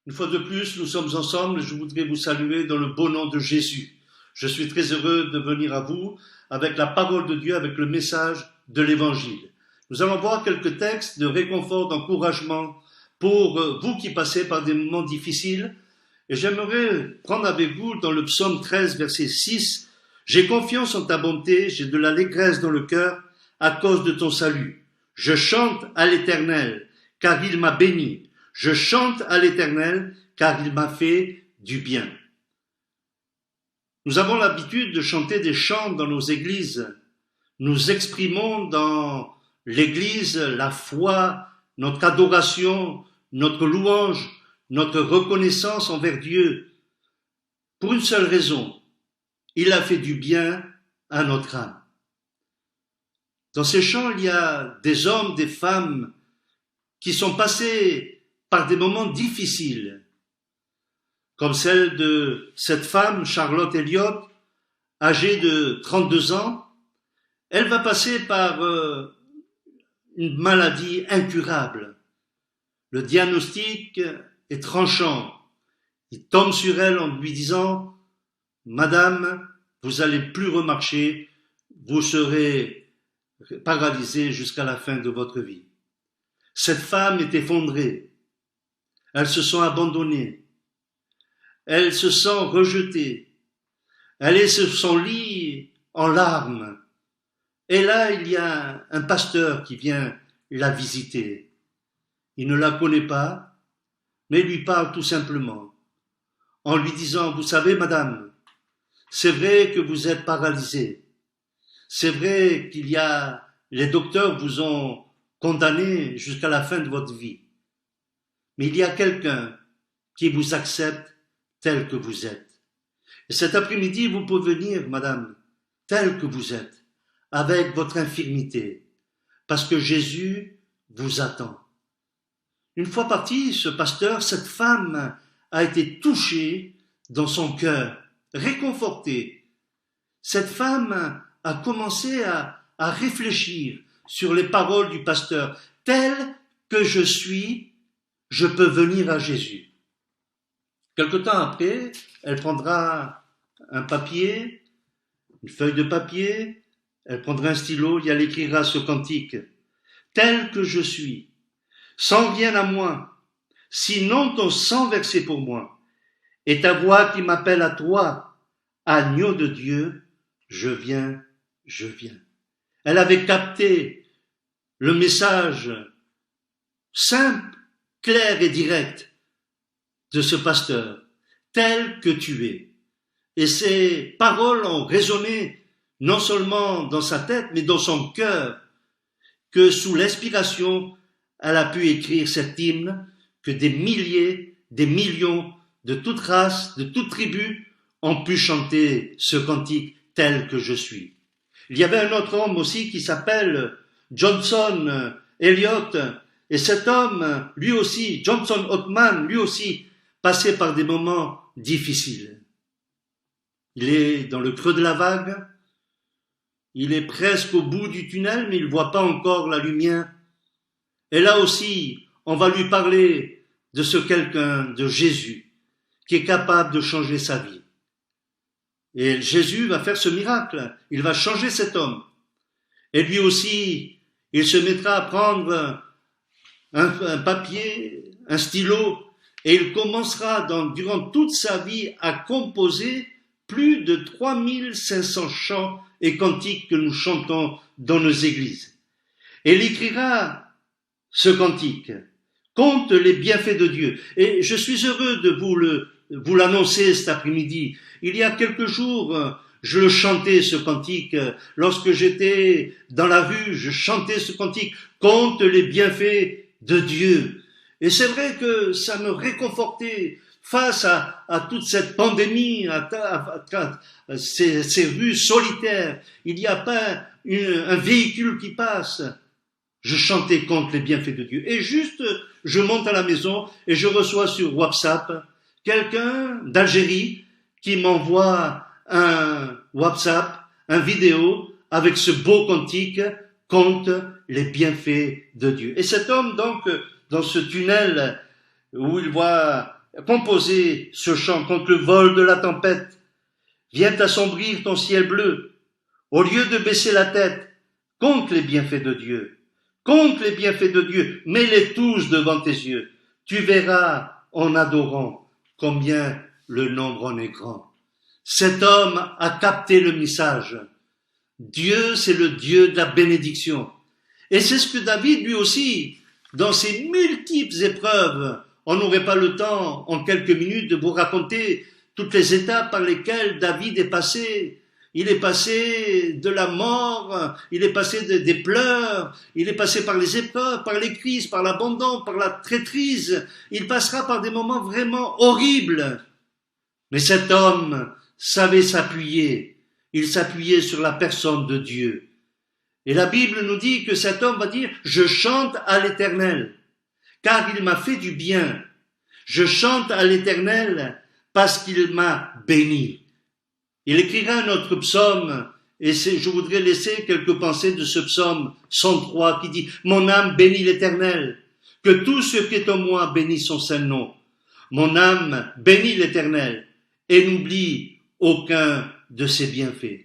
Une fois de plus, nous sommes ensemble. Je voudrais vous saluer dans le beau nom de Jésus. Je suis très heureux de venir à vous avec la parole de Dieu, avec le message de l'Évangile. Nous allons voir quelques textes de réconfort, d'encouragement pour vous qui passez par des moments difficiles. Et j'aimerais prendre avec vous dans le psaume 13, verset 6. « J'ai confiance en ta bonté, j'ai de l'allégresse dans le cœur à cause de ton salut. Je chante à l'Éternel, car il m'a béni. Je chante à l'Éternel, car il m'a fait du bien. » Nous avons l'habitude de chanter des chants dans nos églises. Nous exprimons dans l'église la foi, notre adoration, notre louange, notre reconnaissance envers Dieu. Pour une seule raison, il a fait du bien à notre âme. Dans ces chants, il y a des hommes, des femmes qui sont passés par des moments difficiles, comme celle de cette femme, Charlotte Elliott, âgée de 32 ans. Elle va passer par une maladie incurable. Le diagnostic est tranchant. Il tombe sur elle en lui disant « Madame, vous allez plus remarcher, vous serez paralysée jusqu'à la fin de votre vie. » Cette femme est effondrée. Elle se sent abandonnée. Elle se sent rejetée. Elle est sur son lit en larmes. Et là, il y a un pasteur qui vient la visiter. Il ne la connaît pas, mais lui parle tout simplement, en lui disant « Vous savez, madame, c'est vrai que vous êtes paralysée. C'est vrai les docteurs vous ont condamné jusqu'à la fin de votre vie. Mais il y a quelqu'un qui vous accepte tel que vous êtes. Et cet après-midi, vous pouvez venir, madame, tel que vous êtes, avec votre infirmité, parce que Jésus vous attend. » Une fois parti, ce pasteur, cette femme a été touchée dans son cœur, réconfortée. Cette femme a commencé à réfléchir sur les paroles du pasteur. « Tel que je suis, je peux venir à Jésus. » Quelque temps après, elle prendra un papier, une feuille de papier, elle prendra un stylo et elle écrira ce cantique. « Tel que je suis, sans rien à moi, sinon ton sang versé pour moi, et ta voix qui m'appelle à toi, agneau de Dieu, je viens, je viens. » Elle avait capté le message simple, clair et direct de ce pasteur, tel que tu es. Et ces paroles ont résonné non seulement dans sa tête, mais dans son cœur, que sous l'inspiration, elle a pu écrire cet hymne que des milliers, des millions de toutes races, de toutes tribus ont pu chanter ce cantique tel que je suis. Il y avait un autre homme aussi qui s'appelle Johnson Elliott, et cet homme, lui aussi, Johnson Ottman, lui aussi, passait par des moments difficiles. Il est dans le creux de la vague, il est presque au bout du tunnel, mais il ne voit pas encore la lumière. Et là aussi, on va lui parler de ce quelqu'un, de Jésus, qui est capable de changer sa vie. Et Jésus va faire ce miracle, il va changer cet homme. Et lui aussi, il se mettra à prendre un papier, un stylo, et il commencera durant toute sa vie à composer plus de 3500 chants et cantiques que nous chantons dans nos églises. Et il écrira ce cantique, compte les bienfaits de Dieu. Et je suis heureux de vous l'annoncer cet après-midi. Il y a quelques jours, je le chantais ce cantique. Lorsque j'étais dans la rue, je chantais ce cantique, compte les bienfaits de Dieu. Et c'est vrai que ça me réconfortait face à toute cette pandémie, à ces rues solitaires. Il n'y a pas un véhicule qui passe. Je chantais contre les bienfaits de Dieu. Et juste, je monte à la maison et je reçois sur WhatsApp quelqu'un d'Algérie qui m'envoie un WhatsApp, un vidéo avec ce beau cantique contre les bienfaits de Dieu. Et cet homme, donc, dans ce tunnel où il voit composé ce chant contre le vol de la tempête. Viens assombrir ton ciel bleu. Au lieu de baisser la tête, compte les bienfaits de Dieu. Compte les bienfaits de Dieu, mets-les tous devant tes yeux. Tu verras en adorant combien le nombre en est grand. Cet homme a capté le message. Dieu, c'est le Dieu de la bénédiction. Et c'est ce que David, lui aussi, dans ses multiples épreuves, on n'aurait pas le temps, en quelques minutes, de vous raconter toutes les étapes par lesquelles David est passé. Il est passé de la mort, il est passé des pleurs, il est passé par les épreuves, par les crises, par l'abandon, par la traîtrise. Il passera par des moments vraiment horribles. Mais cet homme savait s'appuyer. Il s'appuyait sur la personne de Dieu. Et la Bible nous dit que cet homme va dire « Je chante à l'Éternel, car il m'a fait du bien. Je chante à l'Éternel parce qu'il m'a béni. » Il écrira un autre psaume, et je voudrais laisser quelques pensées de ce psaume 103 qui dit « Mon âme bénit l'Éternel, que tout ce qui est en moi bénisse son saint nom. Mon âme bénit l'Éternel, et n'oublie aucun de ses bienfaits. »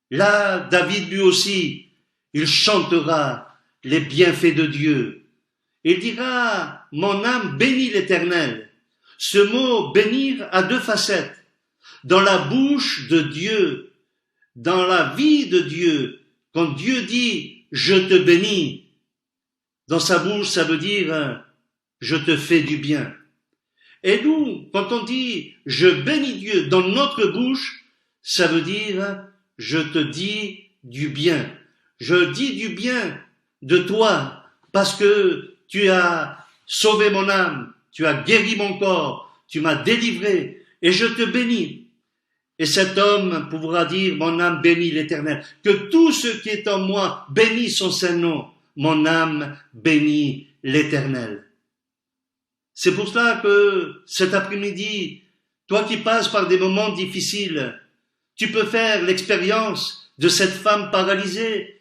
Là, David lui aussi, il chantera les bienfaits de Dieu. Il dira « Mon âme bénit l'Éternel ». Ce mot « bénir » a deux facettes. Dans la bouche de Dieu, dans la vie de Dieu, quand Dieu dit « Je te bénis », dans sa bouche, ça veut dire « Je te fais du bien ». Et nous, quand on dit « Je bénis Dieu » dans notre bouche, ça veut dire « Je te dis du bien ». Je dis du bien de toi parce que tu as sauvé mon âme, tu as guéri mon corps, tu m'as délivré et je te bénis. Et cet homme pourra dire, mon âme bénit l'Éternel, que tout ce qui est en moi bénit son saint nom, mon âme bénit l'Éternel. C'est pour cela que cet après-midi, toi qui passes par des moments difficiles, tu peux faire l'expérience de cette femme paralysée,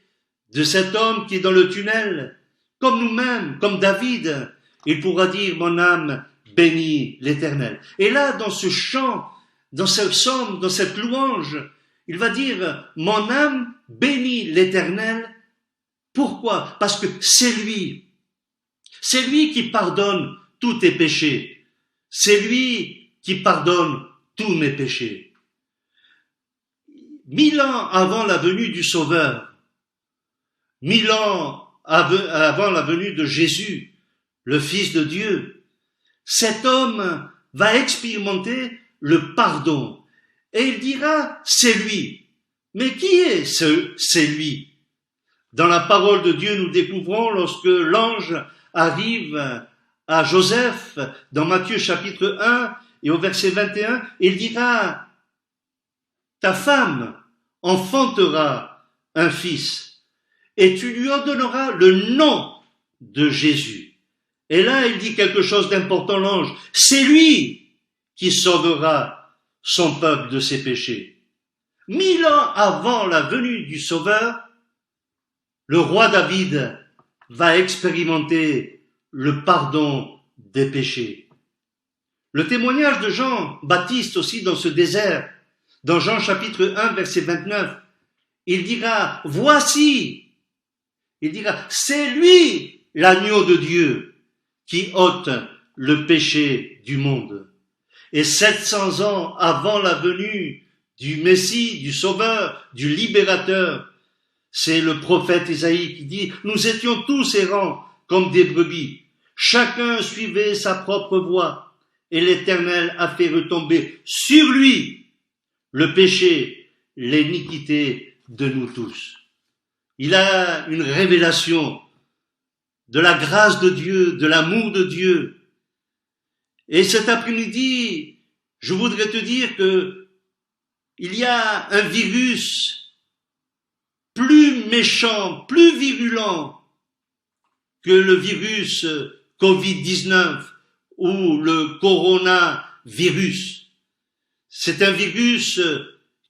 de cet homme qui est dans le tunnel, comme nous-mêmes, comme David, il pourra dire, mon âme bénit l'Éternel. Et là, dans ce chant, dans ce psaume, dans cette louange, il va dire, mon âme bénit l'Éternel. Pourquoi? Parce que c'est lui qui pardonne tous tes péchés. C'est lui qui pardonne tous mes péchés. 1000 ans avant la venue du Sauveur, 1000 ans avant la venue de Jésus, le Fils de Dieu, cet homme va expérimenter le pardon. Et il dira, c'est lui. Mais qui est c'est lui? Dans la parole de Dieu, nous découvrons lorsque l'ange arrive à Joseph, dans Matthieu chapitre 1 et au verset 21, il dira, ta femme enfantera un fils et tu lui en donneras le nom de Jésus. Et là, il dit quelque chose d'important, l'ange. C'est lui qui sauvera son peuple de ses péchés. 1000 ans avant la venue du Sauveur, le roi David va expérimenter le pardon des péchés. Le témoignage de Jean-Baptiste aussi dans ce désert, dans Jean chapitre 1, verset 29, il dira, voici, il dira, c'est lui l'agneau de Dieu qui ôte le péché du monde. Et 700 ans avant la venue du Messie, du Sauveur, du Libérateur, c'est le prophète Isaïe qui dit, nous étions tous errants comme des brebis, chacun suivait sa propre voie, et l'Éternel a fait retomber sur lui le péché, l'iniquité de nous tous. Il a une révélation de la grâce de Dieu, de l'amour de Dieu. Et cet après-midi, je voudrais te dire que il y a un virus plus méchant, plus virulent que le virus Covid-19 ou le coronavirus. C'est un virus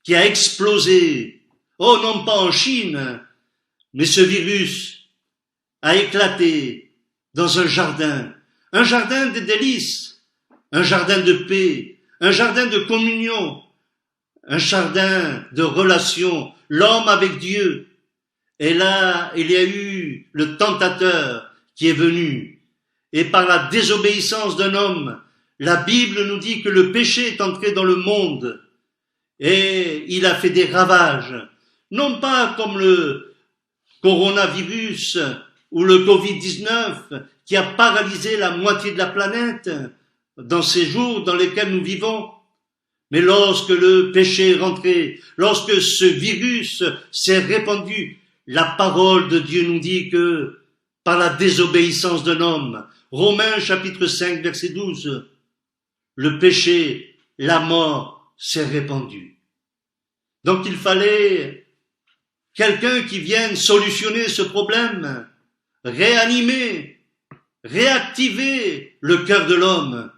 qui a explosé. Oh, non pas en Chine, mais ce virus a éclaté dans un jardin des délices, un jardin de paix, un jardin de communion, un jardin de relation, l'homme avec Dieu. Et là, il y a eu le tentateur qui est venu. Et par la désobéissance d'un homme, la Bible nous dit que le péché est entré dans le monde et il a fait des ravages. Non pas comme le coronavirus ou le Covid-19 qui a paralysé la moitié de la planète dans ces jours dans lesquels nous vivons, mais lorsque le péché est rentré, lorsque ce virus s'est répandu, la parole de Dieu nous dit que par la désobéissance d'un homme, Romains chapitre 5 verset 12, le péché, la mort s'est répandue. Donc il fallait quelqu'un qui vienne solutionner ce problème, réanimer, réactiver le cœur de l'homme.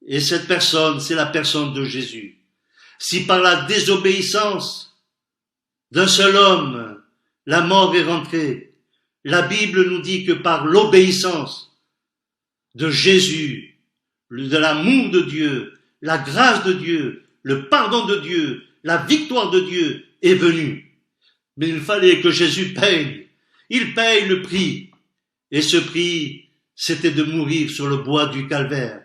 Et cette personne, c'est la personne de Jésus. Si par la désobéissance d'un seul homme, la mort est rentrée, la Bible nous dit que par l'obéissance de Jésus, de l'amour de Dieu, la grâce de Dieu, le pardon de Dieu, la victoire de Dieu est venue. Mais il fallait que Jésus paye. Il paye le prix. Et ce prix, c'était de mourir sur le bois du calvaire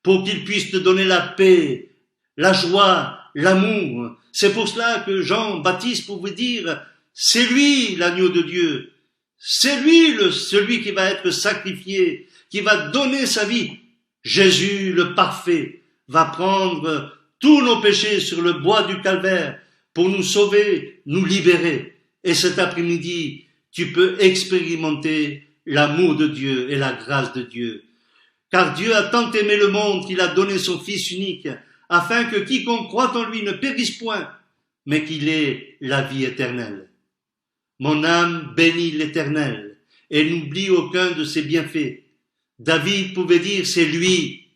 pour qu'il puisse te donner la paix, la joie, l'amour. C'est pour cela que Jean-Baptiste pouvait dire, c'est lui l'agneau de Dieu. C'est lui celui qui va être sacrifié, qui va donner sa vie. Jésus, le parfait, va prendre tous nos péchés sur le bois du calvaire pour nous sauver, nous libérer. Et cet après-midi, tu peux expérimenter l'amour de Dieu et la grâce de Dieu. Car Dieu a tant aimé le monde qu'il a donné son Fils unique, afin que quiconque croit en lui ne périsse point, mais qu'il ait la vie éternelle. Mon âme bénit l'Éternel, et n'oublie aucun de ses bienfaits. David pouvait dire, c'est lui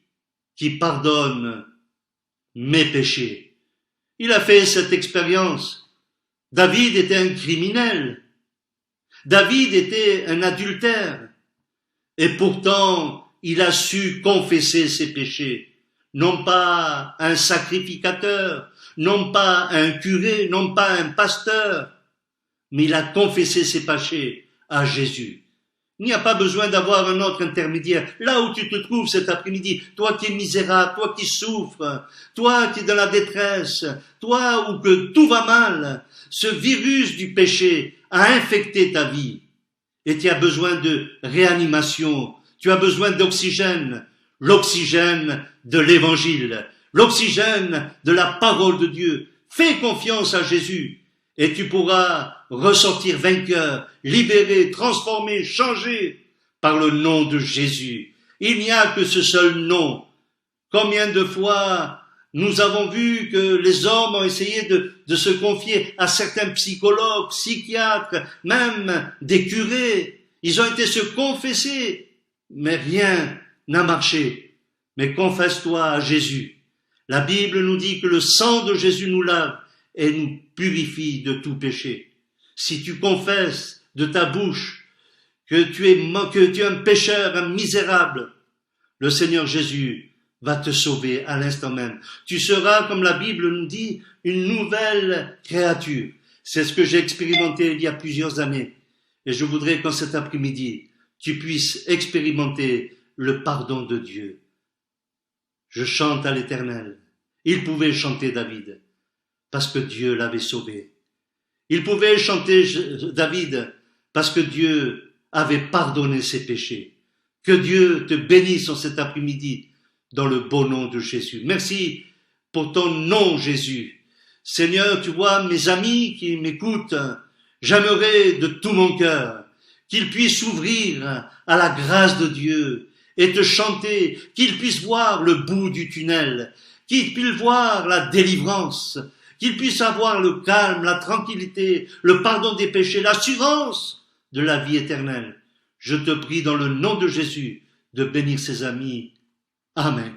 qui pardonne mes péchés. Il a fait cette expérience. David était un criminel. David était un adultère. Et pourtant, il a su confesser ses péchés. Non pas un sacrificateur, non pas un curé, non pas un pasteur, mais il a confessé ses péchés à Jésus. Il n'y a pas besoin d'avoir un autre intermédiaire. Là où tu te trouves cet après-midi, toi qui es misérable, toi qui souffres, toi qui es dans la détresse, toi où que tout va mal, ce virus du péché a infecté ta vie. Et tu as besoin de réanimation, tu as besoin d'oxygène, l'oxygène de l'évangile, l'oxygène de la parole de Dieu. Fais confiance à Jésus et tu pourras ressortir vainqueur, libéré, transformé, changé par le nom de Jésus. Il n'y a que ce seul nom. Combien de fois nous avons vu que les hommes ont essayé de se confier à certains psychologues, psychiatres, même des curés. Ils ont été se confesser, mais rien n'a marché. Mais confesse-toi à Jésus. La Bible nous dit que le sang de Jésus nous lave et nous purifie de tout péché. Si tu confesses de ta bouche que tu es un pécheur, un misérable, le Seigneur Jésus va te sauver à l'instant même. Tu seras, comme la Bible nous dit, une nouvelle créature. C'est ce que j'ai expérimenté il y a plusieurs années. Et je voudrais qu'en cet après-midi, tu puisses expérimenter le pardon de Dieu. Je chante à l'Éternel. Il pouvait chanter David, parce que Dieu l'avait sauvé. Il pouvait chanter David, parce que Dieu avait pardonné ses péchés. Que Dieu te bénisse en cet après-midi, dans le beau nom de Jésus. Merci pour ton nom, Jésus. Seigneur, tu vois mes amis qui m'écoutent, j'aimerais de tout mon cœur qu'ils puissent s'ouvrir à la grâce de Dieu et te chanter, qu'ils puissent voir le bout du tunnel, qu'ils puissent voir la délivrance, qu'ils puissent avoir le calme, la tranquillité, le pardon des péchés, l'assurance de la vie éternelle. Je te prie dans le nom de Jésus de bénir ses amis. Amen.